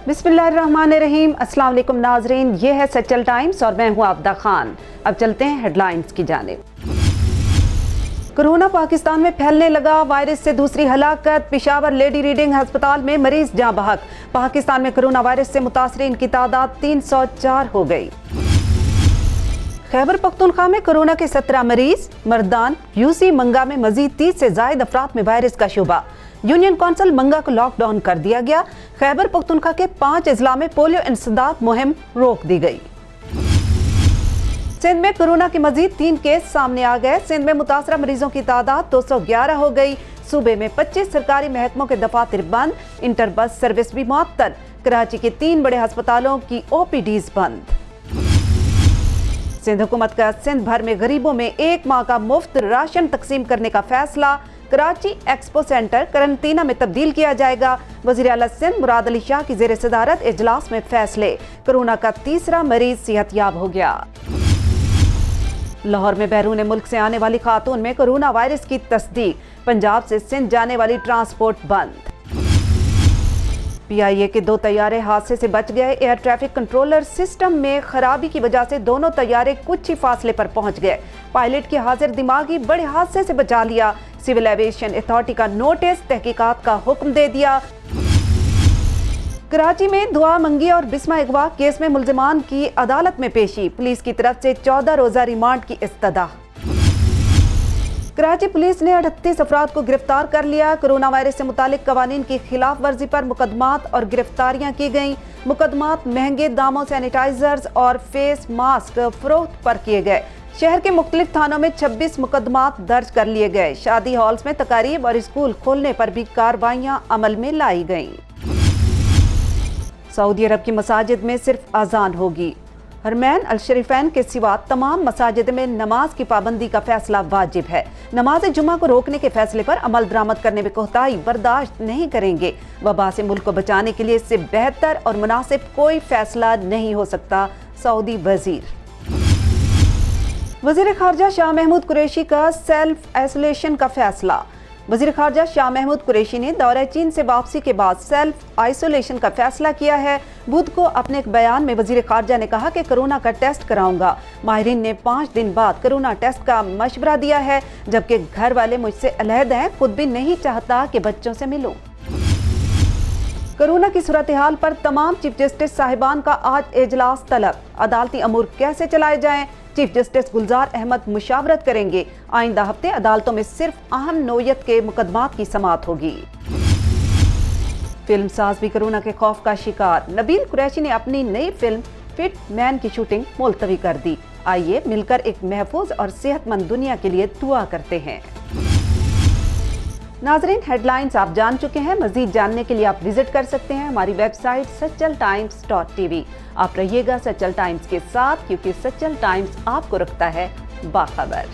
बिस्मिल्लाहिर्रहमानिर्रहीम। अस्सलाम वालेकुम नाजरीन, ये है सचल टाइम्स और मैं हूँ आबदा खान। अब चलते हैं हेडलाइंस की जानिब। कोरोना पाकिस्तान में फैलने लगा, वायरस से दूसरी हलाकत। पेशावर लेडी रीडिंग अस्पताल में मरीज जाँ बहक। पाकिस्तान में कोरोना वायरस से मुतासरीन की तादाद 304 हो गई। खैबर पख्तूनख्वा में कोरोना के 17 मरीज। मर्दान यूसी मंगा में मजीद 30 से जायद अफराद में वायरस का शुबा। यूनियन कौंसिल मंगा को लॉकडाउन कर दिया गया। खैबर पख्तूनख्वा के 5 अजला में पोलियो इंसदाद मुहिम रोक दी गई। सिंध में कोरोना के मजीद 3 केस सामने आ गए। सिंध में मुतासरा मरीजों की तादाद 211 हो गई। सूबे में 25 सरकारी महकमों के दफातर बंद। इंटर बस सर्विस भी मुअत्तल। कराची के 3 बड़े अस्पतालों की OPDs बंद। सिंध हुकूमत का सिंध भर में गरीबों में 1 माह का मुफ्त राशन तकसीम करने का फैसला। कराची एक्सपो सेंटर करंटीना में तब्दील किया जाएगा। वज़ीर आला सिंध मुराद अली शाह की ज़ेर सदारत इजलास में फैसले। कोरोना का 3रा मरीज सेहतयाब हो गया। लाहौर में बैरून मुल्क से आने वाली खातून में कोरोना वायरस की तस्दीक। पंजाब से सिंध जाने वाली ट्रांसपोर्ट बंद। PIA के 2 तैयारे हादसे से बच गए। एयर ट्रैफिक कंट्रोलर सिस्टम में खराबी की वजह से दोनों तैयारे कुछ ही फासले पर पहुंच गए। पायलट की हाजिर दिमागी बड़े हादसे से बचा लिया। सिविल एविएशन अथॉरिटी का नोटिस, तहकीकात का हुक्म दे दिया। कराची में दुआ मंगी और बिस्मा अगवा केस में मुल्जिमान की अदालत में पेशी। पुलिस की तरफ से 14 रोजा रिमांड की इस्तदा। कराची पुलिस ने 38 अफराद को गिरफ्तार कर लिया। कोरोना वायरस से मुतालिक कवानीन की खिलाफ वर्जी पर मुकदमात और गिरफ्तारियां की गईं। मुकदमात महंगे दामों सैनिटाइजर्स और फेस मास्क फरोख्त पर किए गए। शहर के मुख्तलिफ थानों में 26 मुकदमात दर्ज कर लिए गए। शादी हॉल्स में तकारीब और स्कूल खोलने पर भी कार्रवाइयां अमल में लाई गईं। सऊदी अरब की मसाजिद में सिर्फ अजान होगी। हरमैन अल शरीफैन के सिवा तमाम मसाजिद में नमाज की पाबंदी का फैसला वाजिब है। नमाज जुमा को रोकने के फैसले पर अमल दरामद करने में कोताही बर्दाश्त नहीं करेंगे। वबा से मुल्क को बचाने के लिए इससे बेहतर और मुनासिब कोई फैसला नहीं हो सकता। सऊदी वजीर वजीर खारजा शाह महमूद कुरैशी का सेल्फ आइसोलेशन का फैसला। वजीर खारजा शाह महमूद कुरैशी ने दौरे चीन से वापसी के बाद सेल्फ आइसोलेशन का फैसला किया है। बुध को अपने एक बयान में वजीर खारजा ने कहा कि कोरोना का टेस्ट कराऊंगा। माहिरीन ने 5 दिन बाद कोरोना टेस्ट का मशवरा दिया है, जबकि घर वाले मुझसे अलहद हैं। खुद भी नहीं चाहता कि बच्चों से मिलूं। कोरोना की सूरत हाल पर तमाम चीफ जस्टिस साहिबान का आज इजलास तलब। अदालती अमूर कैसे चलाए जाएं, चीफ जस्टिस गुलजार अहमद मुशावरत करेंगे। आइंदा हफ्ते अदालतों में सिर्फ अहम नौयत के मुकदमात की समाअत होगी। फिल्म साज भी कोरोना के खौफ का शिकार। नबील कुरैशी ने अपनी नई फिल्म फिट मैन की शूटिंग मुलतवी कर दी। आइए मिलकर एक महफूज और सेहतमंद दुनिया के लिए दुआ करते हैं। नाजरीन, हेडलाइंस आप जान चुके हैं। मजीद जानने के लिए आप विजिट कर सकते हैं हमारी वेबसाइट सचलटाइम्स.tv। आप रहिएगा सचल टाइम्स के साथ, क्योंकि सचल टाइम्स आपको रखता है बाखबर।